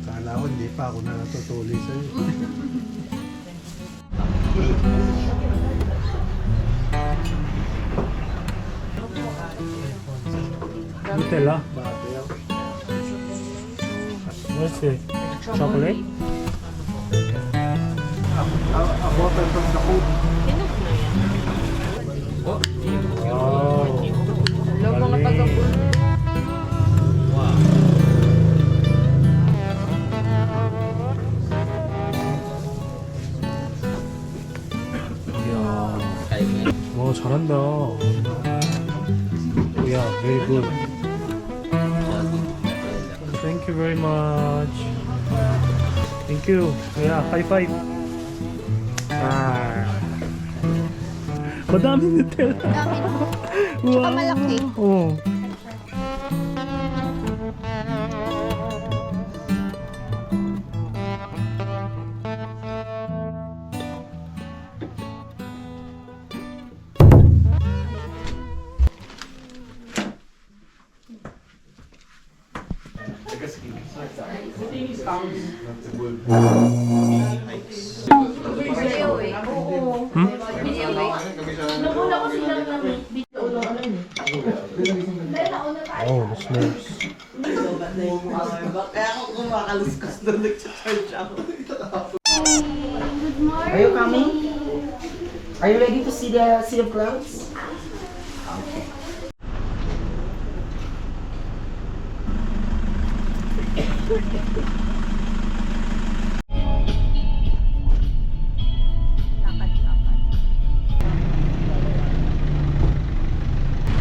Kala ko hindi pa ako na natutuli sa'yo. Nutella? Bate ako. What's it? Chocolate? A bottle from the food. Wow. Hello mga taga-puno. 이야. 와, 잘한다. 야, very good. Thank you very much. Thank you. 야, high five. 아. madami Nutella. Tsaka malaki. Oh. Oh, the snaps. Kaya ako kumakaluskas doon, nag-charge ako. Are you coming? Are you ready to see the Sea of Clouds?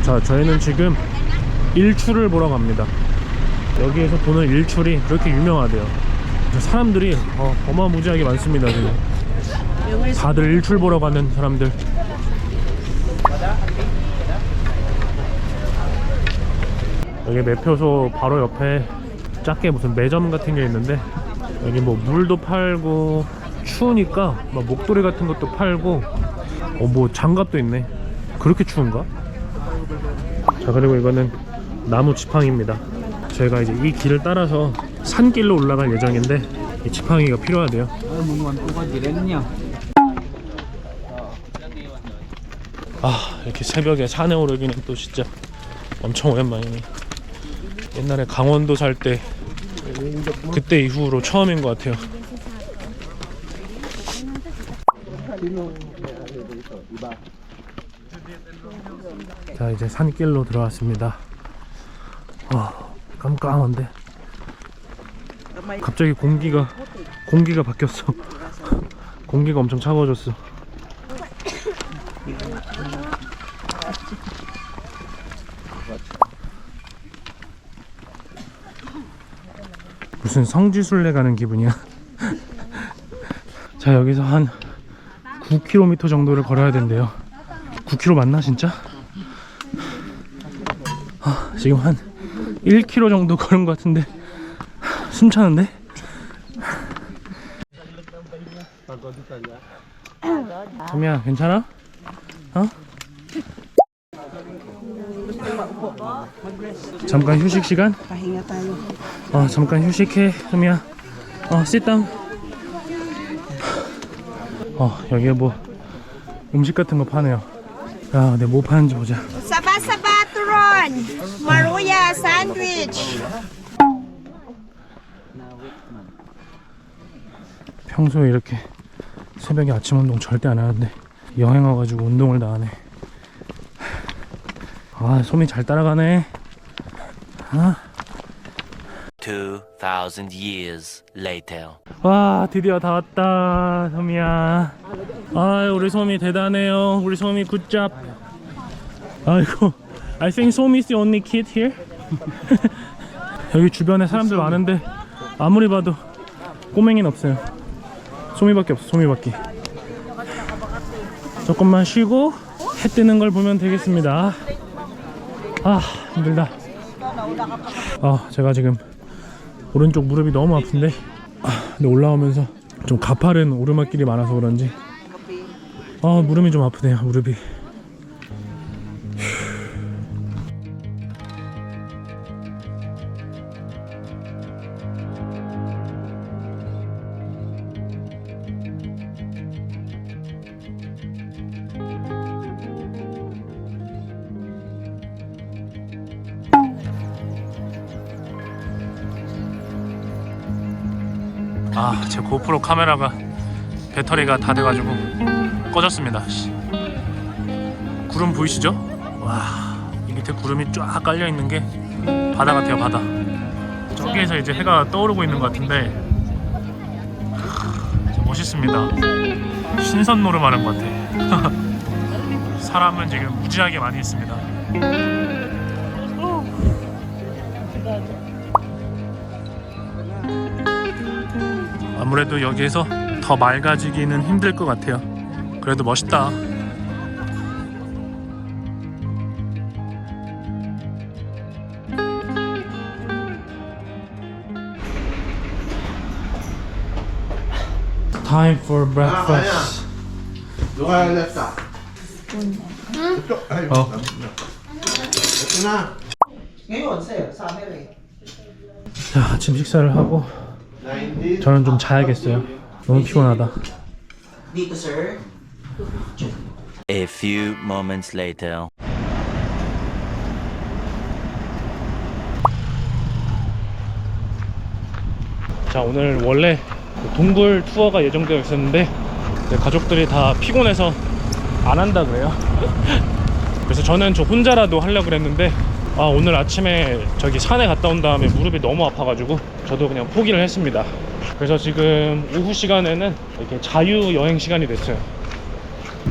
자, 저희는 지금 일출을 보러 갑니다. 여기에서 보는 일출이 그렇게 유명하대요. 사람들이 어마무지하게 많습니다. 지금 다들 일출 보러 가는 사람들. 여기 매표소 바로 옆에 작게 무슨 매점 같은 게 있는데, 여기 뭐 물도 팔고 추우니까 막 목도리 같은 것도 팔고, 뭐 장갑도 있네. 그렇게 추운가? 자, 그리고 이거는 나무 지팡이입니다. 저희가 이제 이 길을 따라서 산길로 올라갈 예정인데 이 지팡이가 필요하대요. 아, 이렇게 새벽에 산에 오르기는 또 진짜 엄청 오랜만이네. 옛날에 강원도 살 때 그때 이후로 처음인 것 같아요. 자, 이제 산길로 들어왔습니다. 깜깜한데 갑자기 공기가 바뀌었어. 공기가 엄청 차가워졌어. 무슨 성지순례 가는 기분이야. 자, 여기서 한 9km 정도를 걸어야 된대요. 9km 맞나 진짜? 지금 한 1km 정도 걸은 것 같은데 숨차는데? 소미야, 괜찮아? 잠깐 휴식 시간? 잠깐 휴식해, 소미야. sit down. 여기에 뭐 음식 같은 거 파네요. 야, 내 뭐 파는지 보자. Sabasabatron! Maruya sandwich! 평소에 이렇게 새벽에 아침 운동 절대 안 하는데 여행 와가지고 운동을 다 하네. 소미 잘 따라가네. 2,000 years later. 와, 드디어 다 왔다, 소미야. 우리 소미 대단해요. 우리 소미 굿잡. 아이고, I think 소미's the only kid here. 여기 주변에 사람들 많은데 아무리 봐도 꼬맹이는 없어요. 소미밖에 없어, 소미밖에. 조금만 쉬고 해 뜨는 걸 보면 되겠습니다. 힘들다. 제가 지금 오른쪽 무릎이 너무 아픈데, 근데 올라오면서 좀 가파른 오르막길이 많아서 그런지 무릎이 좀 아프네요. 무릎이. 아, 제 고프로 카메라가 배터리가 다 돼가지고 꺼졌습니다. 구름 보이시죠? 와, 이 밑에 구름이 쫙 깔려 있는 게 바다 같아요, 바다. 저기에서 이제 해가 떠오르고 있는 것 같은데 멋있습니다. 신선 노름하는 것 같아. 사람은 지금 무지하게 많이 있습니다. 아무래도 여기에서 더 맑아지기는 힘들 것 같아요. 그래도 멋있다. Time for breakfast. 누가 냈다? Ay, Oh. ito na. Ngayon, sir, sa amin eh. 자, 아침 식사를 하고 90. 저는 좀 자야겠어요. 너무 피곤하다. Dito, sir. A few moments later. 자, 오늘 원래 동굴 투어가 예정되어 있었는데 가족들이 다 피곤해서 안 한다 그래요. 그래서 저는 저 혼자라도 하려고 그랬는데 오늘 아침에 저기 산에 갔다 온 다음에 무릎이 너무 아파가지고 저도 그냥 포기를 했습니다. 그래서 지금 오후 시간에는 이렇게 자유 여행 시간이 됐어요.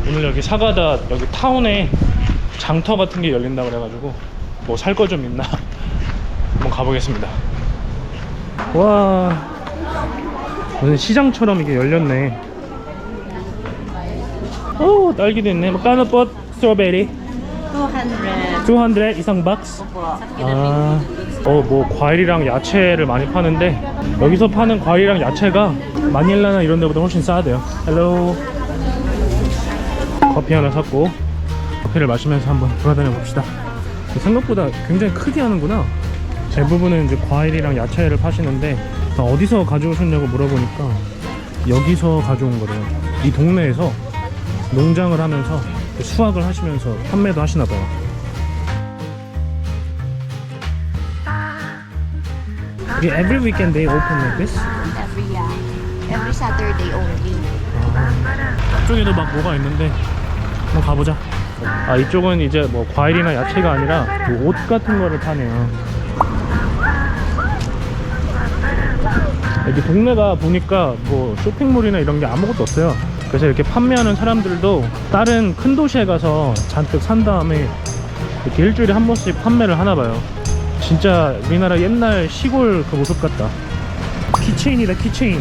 오늘 여기 사가다 여기 타운에 장터 같은 게 열린다 그래가지고 뭐 살 거 좀 있나 한번 가보겠습니다. 와, 무슨 시장처럼 이게 열렸네. 오, 딸기도 있네. Magkano po strawberry? 200. 200 이상 박스? 뭐 과일이랑 야채를 많이 파는데 여기서 파는 과일이랑 야채가 마닐라나 이런 데보다 훨씬 싸대요. 헬로. 커피 하나 샀고 커피를 마시면서 한번 돌아다녀 봅시다. 생각보다 굉장히 크게 하는구나. 대부분은 이제 과일이랑 야채를 파시는데 어디서 가져오셨냐고 물어보니까 여기서 가져온 거래요. 이 동네에서 농장을 하면서 수확을 하시면서 판매도 하시나 봐요. Every weekend they open like this? Every Saturday only. 이쪽에도 막 뭐가 있는데 한번 가보자. 이쪽은 이제 뭐 과일이나 야채가 아니라 뭐 옷 같은 거를 파네요. 여기 동네가 보니까 뭐 쇼핑몰이나 이런 게 아무것도 없어요. 그래서 이렇게 판매하는 사람들도 다른 큰 도시에 가서 잔뜩 산 다음에 이렇게 일주일에 한 번씩 판매를 하나 봐요. 진짜 우리나라 옛날 시골 그 모습 같다. 키체인이다, 키체인.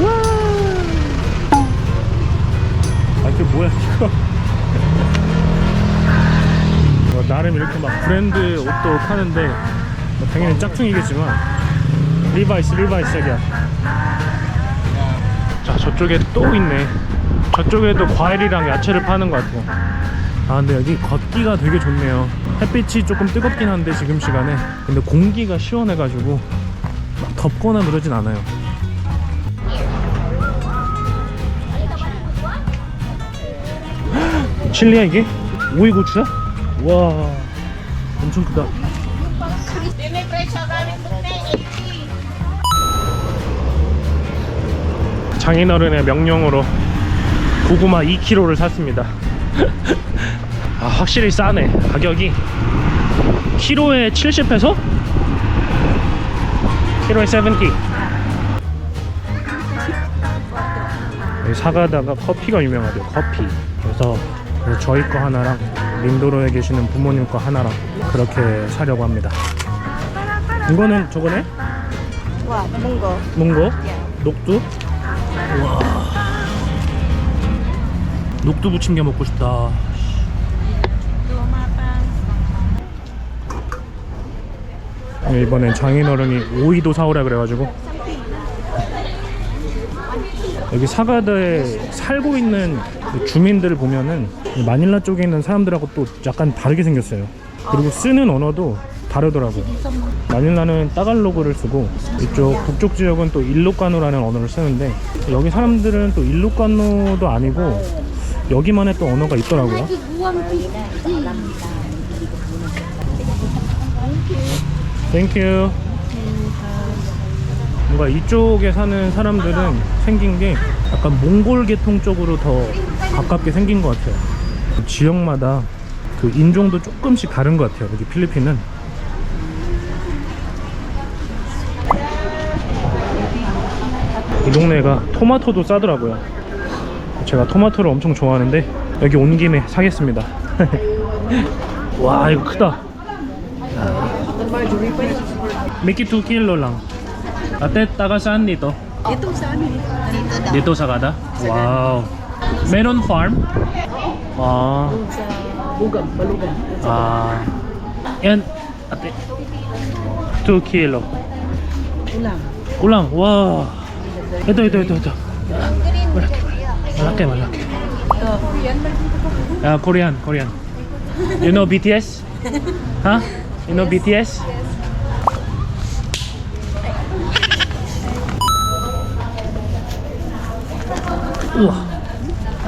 와, 이게 뭐야 이거. 나름 이렇게 막 브랜드 옷도 파는데 당연히 짝퉁이겠지만 리바이스 자기야. 자, 저쪽에 또 있네. 저쪽에도 과일이랑 야채를 파는 것 같아요. 근데 여기 걷기가 되게 좋네요. 햇빛이 조금 뜨겁긴 한데 지금 시간에 근데 공기가 시원해가지고 막 덥거나 그러진 않아요. 칠리야 이게? 오이고추야? 와, 엄청 크다. 장인어른의 명령으로 고구마 2kg를 샀습니다. 확실히 싸네. 가격이 키로에 70페소? 키로에 70. 여기 사가다가 커피가 유명하대요. 커피. 그래서 저희 거 하나랑 린도로에 계시는 부모님 거 하나랑 그렇게 사려고 합니다. 이거는 저거네? What? Munggo. 농거? 녹두? 우와, 녹두 부침개 먹고 싶다. 이번엔 장인어른이 오이도 사오라 그래가지고 여기 사가다에 살고 있는 주민들을 보면은 마닐라 쪽에 있는 사람들하고 또 약간 다르게 생겼어요. 그리고 쓰는 언어도 다르더라고. 마닐라는 따갈로그를 쓰고 이쪽 북쪽 지역은 또 일로카노라는 언어를 쓰는데 여기 사람들은 또 일로카노도 아니고 여기만의 또 언어가 있더라고요. 땡큐. 뭔가 이쪽에 사는 사람들은 생긴 게 약간 몽골 계통 쪽으로 더 가깝게 생긴 것 같아요. 지역마다 그 인종도 조금씩 다른 것 같아요. 여기 필리핀은. 이 동네가 토마토도 싸더라고요. 제가 토마토를 엄청 좋아하는데 여기 온 김에 사겠습니다. 와, 이거 크다. Make it 2 kilo lang. Ate, taga saan dito? Dito daw. Dito sa Kada? Wow. Meron farm? Ah. Bugam, balugam. Ah. Yan, ate. 2 kilo. Ulang. Kulang. Wow. Ito. Malaki. Korean. You know BTS? Huh? You know BTS? 우와.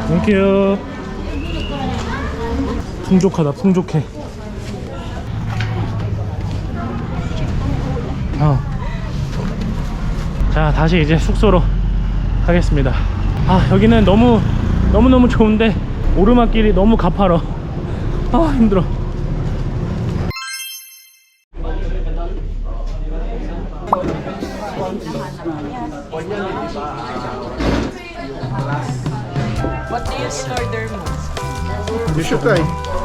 땡큐. 풍족해. 자, 다시 이제 숙소로 가겠습니다. 아, 여기는 너무 좋은데 오르막길이 너무 가파러. 아, 힘들어. Bishop tayo.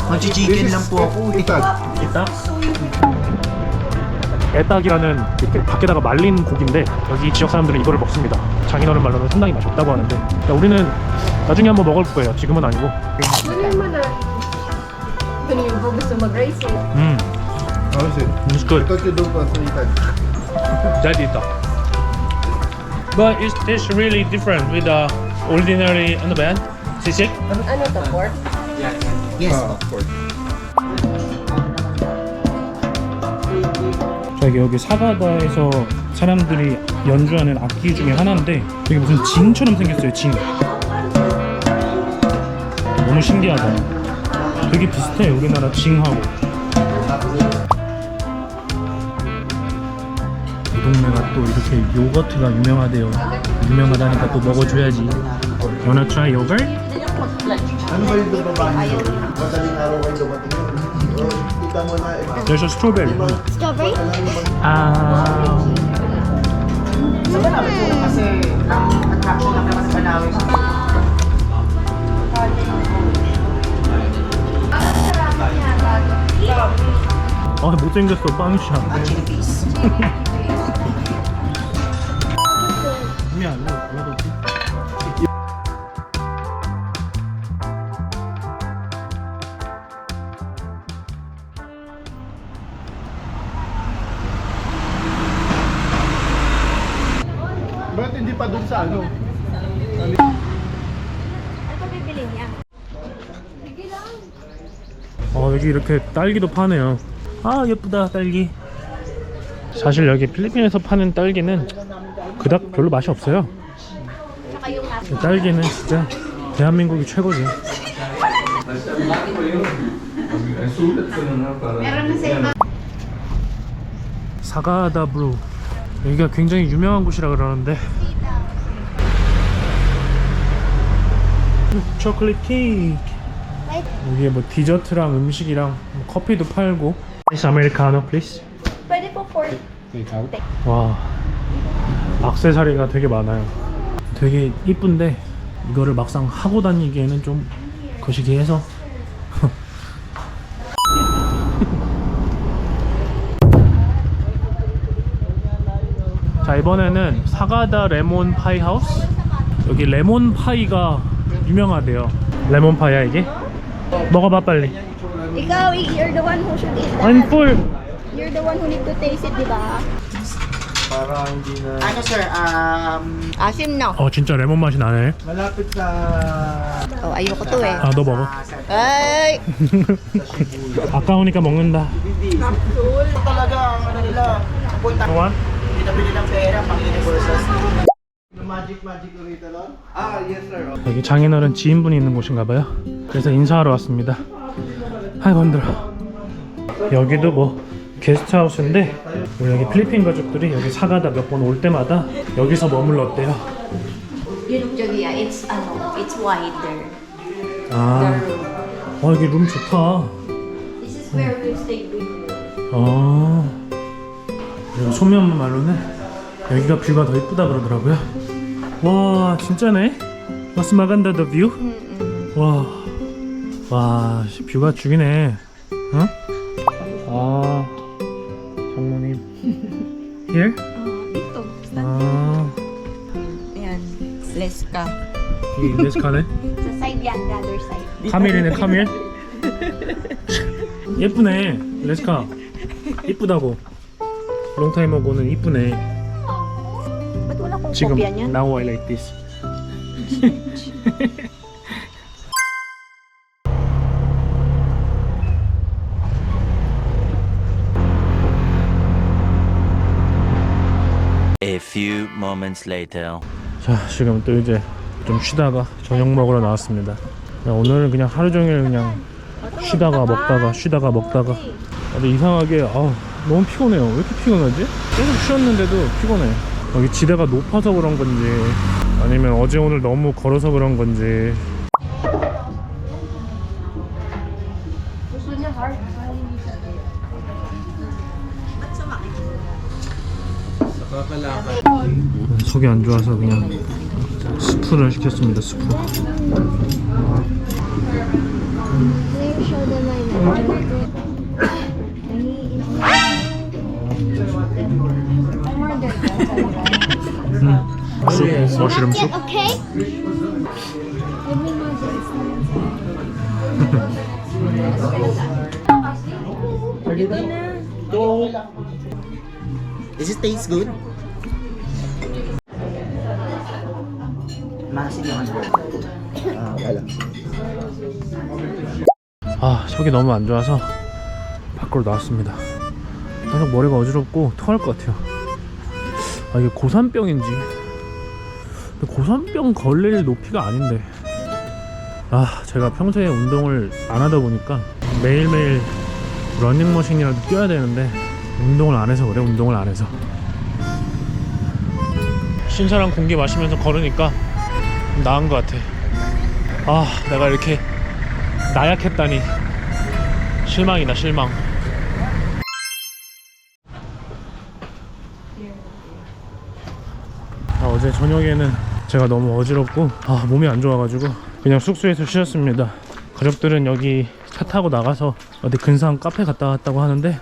Mag-chicken lang po ako. Itag. 에딱? 에딱이라는 이렇게 밖에다가 말린 고기인데 여기 지역 사람들은 이거를 먹습니다. 장인어른 말로는 상당히 맛이 없다고 하는데 그러니까 우리는 나중에 한번 먹을 거예요. 지금은 아니고. How is it? It's I good. thought you don't want to itag. That etak. But it tastes really different with the ordinary ano ba yan? Sisig? Yes. Of course. 여기 사가다에서 사람들이 연주하는 악기 중에 하나인데 되게 무슨 징처럼 생겼어요. 징. 너무 신기하다. 되게 비슷해 우리나라 징하고. 이 동네가 또 이렇게 요거트가 유명하다니까 또 먹어줘야지. You wanna try yogurt? Ano ba yung babae yun? Madaling araw kayo dumating yun. Kita mo na. There's a strawberry. Strawberry? Ah. Sa Banawe po kasi ang attraction lang naman sa Banawe. 못생겼어 빵샤. Chili piece. Ba't hindi pa dun sa ano? Ano pa bibili niya? 여기 이렇게 딸기도 파네요. 아, 예쁘다 딸기. 사실 여기 필리핀에서 파는 딸기는 그닥 별로 맛이 없어요. 딸기는 진짜 대한민국이 최고지. 사가다 브루. 여기가 굉장히 유명한 곳이라 그러는데 초콜릿 케이크. 여기에 뭐 디저트랑 음식이랑 뭐 커피도 팔고. Ice Americano please. Pwede po 4. 와, 액세서리가 되게 많아요. 되게 이쁜데 이거를 막상 하고 다니기에는 좀 거시기해서. 자, 이번에는 사가다 레몬 파이 하우스. 여기 레몬 파이가 유명하대요. 레몬 파이야 이게? 먹어봐 빨리. Ikaw, you're the one who should eat that. I'm full. You're the one who need to taste it, di ba? Para hindi na... Ano sir, Asim, no? 진짜 레몬 맛이 나네. Malapit sa... Oh, ayoko to eh. 너 먹어. Ay! 아까우니까 먹는다. talaga ang ano nila, punta. 동안? Hindi na bili ng pera, pang Universal. Magic ulit alon? Ah, yes sir. 여기 장인어른 지인분이 있는 곳인가봐요. 그래서 인사하러 왔습니다. 아이고 힘들어. 여기도 뭐 게스트하우스인데 우리 여기 필리핀 가족들이 여기 사가다 몇 번 올 때마다 여기서 머물렀대요. 저기야, it's wider. 아, 여기 룸 좋다. This is where we stayed before. 아, 그리고 소면 말로는 여기가 뷰가 더 이쁘다 그러더라고요. 와, 진짜네. Mas maganda the view? 와, 뷰가 죽이네. 응? 아, 장모님. Here? Dito. 아, Ayan. Leska. 이 레스카네. Sa side yan, the other side. 카밀이네, 카밀. 예쁘네, 레스카. 이쁘다고. 롱타임어고는 이쁘네. Ba't wala kong 지금 kopya niyan? now I like this. A few moments later. 자, 지금 또 이제 좀 쉬다가 저녁 먹으러 나왔습니다. 오늘은 그냥 하루 종일 그냥 쉬다가 먹다가 쉬다가 먹다가. 근데 이상하게 너무 피곤해요. 왜 이렇게 피곤하지? 계속 쉬었는데도 피곤해. 여기 지대가 높아서 그런 건지 아니면 어제 오늘 너무 걸어서 그런 건지. 속이 안 좋아서 그냥 스프를 시켰습니다. 스프. 머쉬룸 숲. Does it taste good? Massive yung Kaya lang. 속이 너무 안 좋아서 밖으로 나왔습니다. 계속 머리가 어지럽고 토할 것 같아요. 이게 고산병인지. 근데 고산병 걸릴 높이가 아닌데. 제가 평소에 운동을 안 하다 보니까 매일매일 러닝머신이라도 뛰어야 되는데 운동을 안 해서 그래. 운동을 안 해서. 신선한 공기 마시면서 걸으니까 나은 것 같아. 내가 이렇게 나약했다니. 실망이다, 실망. 어제 저녁에는 제가 너무 어지럽고 몸이 안 좋아가지고 그냥 숙소에서 쉬었습니다. 가족들은 여기 차 타고 나가서 어디 근사한 카페 갔다 왔다고 하는데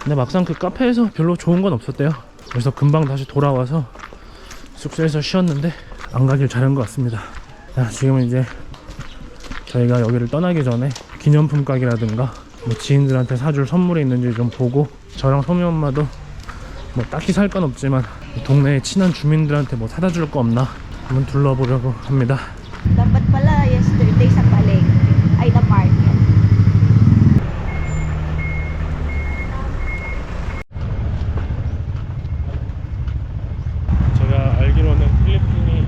근데 막상 그 카페에서 별로 좋은 건 없었대요. 그래서 금방 다시 돌아와서 숙소에서 쉬었는데 안 가길 잘한 것 같습니다. 지금은 이제 저희가 여기를 떠나기 전에 기념품 가게라든가 뭐 지인들한테 사줄 선물이 있는지 좀 보고 저랑 소미 엄마도 뭐 딱히 살 건 없지만 동네에 친한 주민들한테 뭐 사다 줄 거 없나 한번 둘러보려고 합니다. Dapat pala yesterday sa palengke. Ay, the market. 제가 알기로는 필리핀이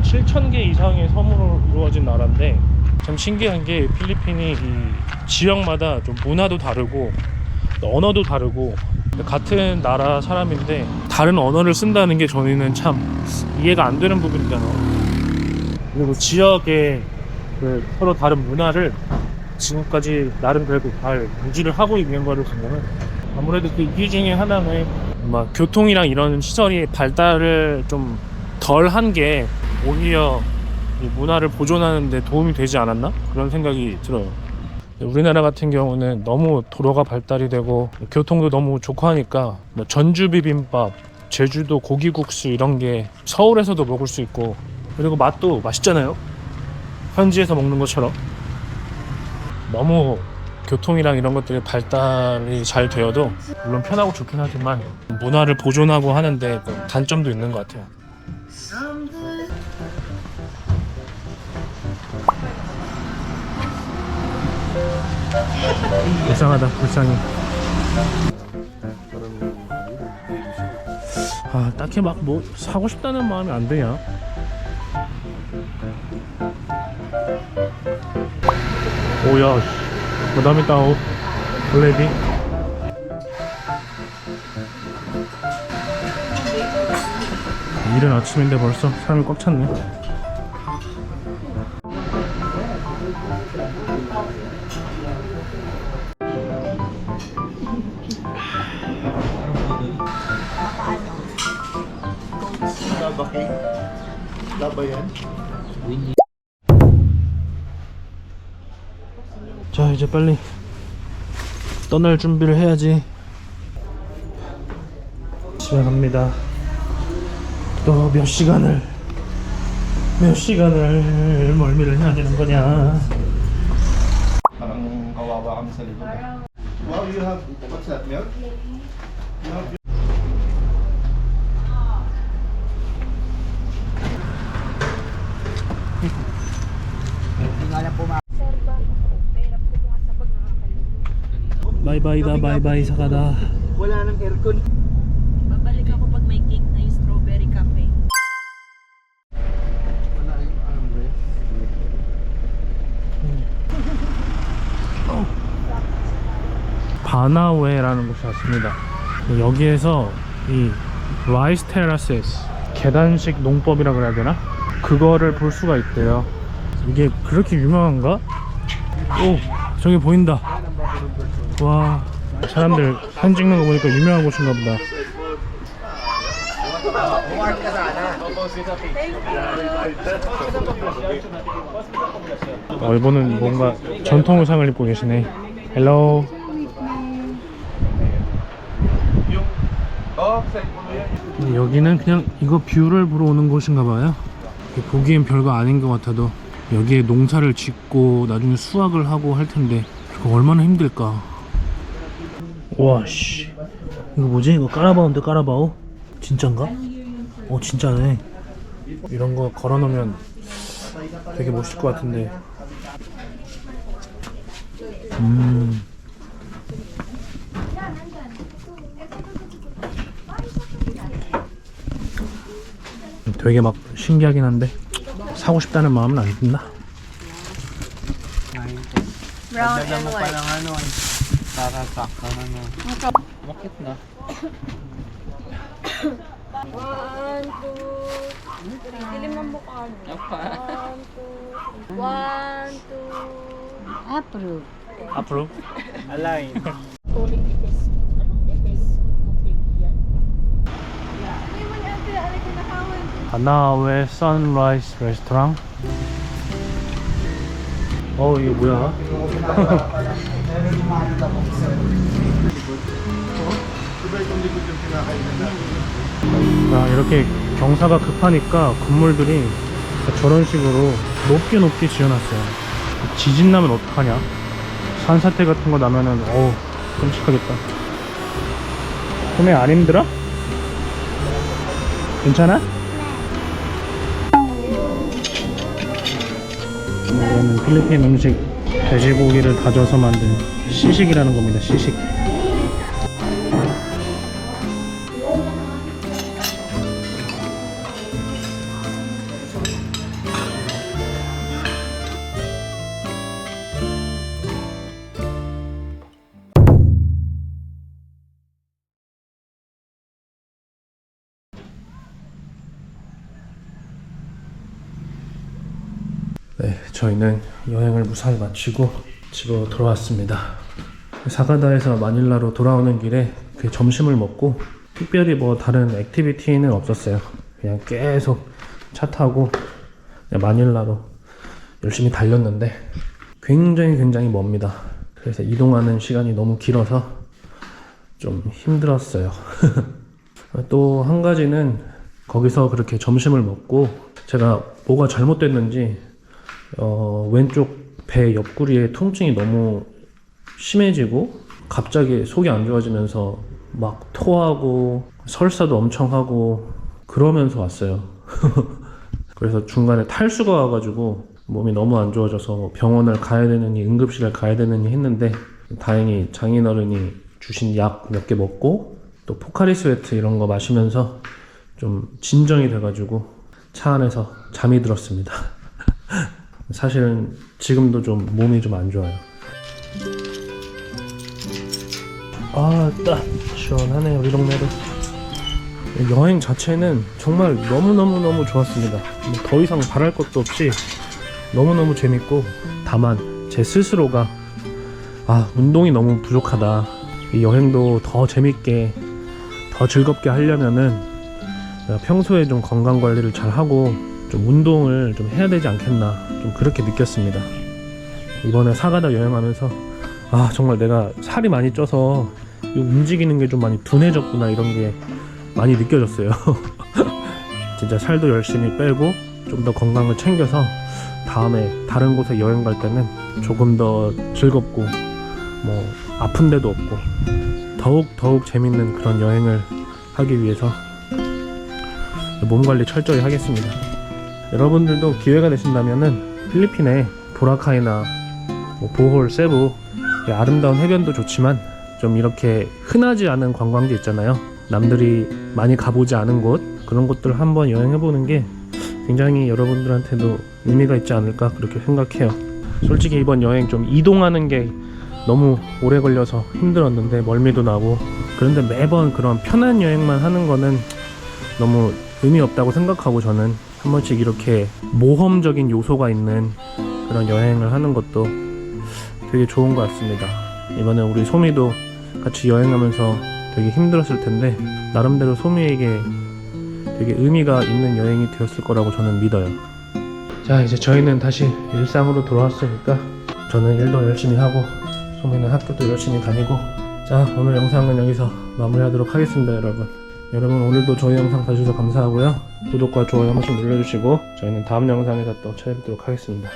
7,000개 이상의 섬으로 이루어진 나라인데 참 신기한 게 필리핀이 이 지역마다 좀 문화도 다르고 또 언어도 다르고 같은 나라 사람인데 다른 언어를 쓴다는 게 저희는 참 이해가 안 되는 부분이잖아. 그리고 지역의 그 서로 다른 문화를 지금까지 나름 그래도 잘 유지를 하고 있는 거를 보면 아무래도 그 이유 중에 하나는 막 교통이랑 이런 시설이 발달을 좀 덜 한 게 오히려 이 문화를 보존하는 데 도움이 되지 않았나? 그런 생각이 들어요. 우리나라 같은 경우는 너무 도로가 발달이 되고 교통도 너무 좋고 하니까 뭐 전주 비빔밥, 제주도 고기국수 이런 게 서울에서도 먹을 수 있고 그리고 맛도 맛있잖아요. 현지에서 먹는 것처럼. 너무 교통이랑 이런 것들이 발달이 잘 되어도 물론 편하고 좋긴 하지만 문화를 보존하고 하는데 단점도 있는 것 같아요. 불쌍하다, 불쌍해. 딱히 막 뭐 사고 싶다는 마음이 안 드냐? 오야, madami tao. Already. 이른 아침인데 벌써 사람이 꽉 찼네. Laba yan? 자, 이제 빨리 떠날 준비를 해야지. 집에 갑니다. 또 몇 시간을 멀미를 해야 되는 거냐. Wow, you have, what's that, milk? You have 바이바이다, 바이바이 사가다. Wala nang aircon. Babalik ako pag may cake na yung strawberry cafe. 바나웨라는 곳이 왔습니다. 여기에서 이 라이스 테라세스, 계단식 농법이라 그래야 되나? 그거를 볼 수가 있대요. 이게 그렇게 유명한가? 오, 저기 보인다. 와, 사람들 사진 찍는 거 보니까 유명한 곳인가 보다. 이분은 뭔가 전통 의상을 입고 계시네. 헬로. 여기는 그냥 이거 뷰를 보러 오는 곳인가 봐요. 보기엔 별거 아닌 것 같아도 여기에 농사를 짓고 나중에 수확을 하고 할 텐데 그거 얼마나 힘들까. 와씨, 이거 뭐지? 이거 까라바오인데, 까라바오? 진짠가? 진짜네. 이런 거 걸어 놓으면 되게 멋있을 것 같은데. 되게 막 신기하긴 한데 사고 싶다는 마음은 안 든다. Brown and white. Para sakto na no. Bakit na? 1, 2, 3. Dilim ng mukha mo. 1, 2. 1, 2. Approve. 앞으로 Align. 바나웨 선라이즈 레스토랑. 이게 뭐야? 이렇게 경사가 급하니까 건물들이 저런 식으로 높게 지어놨어요. 지진 나면 어떡하냐? 산사태 같은 거 나면은 끔찍하겠다. 소매 안 힘들어? 괜찮아? 이거는 필리핀 음식, 돼지고기를 다져서 만든 시식이라는 겁니다. 시식. 네, 저희는 여행을 무사히 마치고 집으로 돌아왔습니다. 사가다에서 마닐라로 돌아오는 길에 점심을 먹고 특별히 뭐 다른 액티비티는 없었어요. 그냥 계속 차 타고 마닐라로 열심히 달렸는데 굉장히 멉니다. 그래서 이동하는 시간이 너무 길어서 좀 힘들었어요. 또 한 가지는 거기서 그렇게 점심을 먹고 제가 뭐가 잘못됐는지 왼쪽 배 옆구리에 통증이 너무 심해지고 갑자기 속이 안 좋아지면서 막 토하고 설사도 엄청 하고 그러면서 왔어요. 그래서 중간에 탈수가 와가지고 몸이 너무 안 좋아져서 병원을 가야 되느니 응급실을 가야 되느니 했는데 다행히 장인어른이 주신 약 몇 개 먹고 또 포카리 스웨트 이런 거 마시면서 좀 진정이 돼가지고 차 안에서 잠이 들었습니다. 사실은 지금도 좀 몸이 좀 안 좋아요. 딱 시원하네 우리 동네도. 여행 자체는 정말 너무너무너무 좋았습니다. 뭐더 이상 바랄 것도 없이 너무너무 재밌고, 다만 제 스스로가 운동이 너무 부족하다, 이 여행도 더 재밌게 더 즐겁게 하려면은 내가 평소에 좀 건강관리를 잘 하고 좀 운동을 좀 해야 되지 않겠나, 좀 그렇게 느꼈습니다. 이번에 사가다 여행하면서 정말 내가 살이 많이 쪄서 이 움직이는 게 좀 많이 둔해졌구나, 이런 게 많이 느껴졌어요. 진짜 살도 열심히 빼고 좀 더 건강을 챙겨서 다음에 다른 곳에 여행 갈 때는 조금 더 즐겁고 뭐 아픈 데도 없고 더욱 재밌는 그런 여행을 하기 위해서 몸 관리 철저히 하겠습니다. 여러분들도 기회가 되신다면은 필리핀의 보라카이나 보홀, 세부, 아름다운 해변도 좋지만 좀 이렇게 흔하지 않은 관광지 있잖아요. 남들이 많이 가보지 않은 곳, 그런 곳들을 한번 여행해보는 게 굉장히 여러분들한테도 의미가 있지 않을까, 그렇게 생각해요. 솔직히 이번 여행 좀 이동하는 게 너무 오래 걸려서 힘들었는데, 멀미도 나고, 그런데 매번 그런 편한 여행만 하는 거는 너무 의미 없다고 생각하고, 저는 한 번씩 이렇게 모험적인 요소가 있는 그런 여행을 하는 것도 되게 좋은 것 같습니다. 이번에 우리 소미도 같이 여행하면서 되게 힘들었을 텐데 나름대로 소미에게 되게 의미가 있는 여행이 되었을 거라고 저는 믿어요. 자, 이제 저희는 다시 일상으로 돌아왔으니까 저는 일도 열심히 하고 소미는 학교도 열심히 다니고, 자, 오늘 영상은 여기서 마무리하도록 하겠습니다. 여러분 오늘도 저희 영상 봐주셔서 감사하고요. 구독과 좋아요 한 번씩 눌러주시고 저희는 다음 영상에서 또 찾아뵙도록 하겠습니다.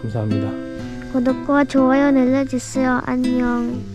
감사합니다. 구독과 좋아요 눌러주세요. 안녕.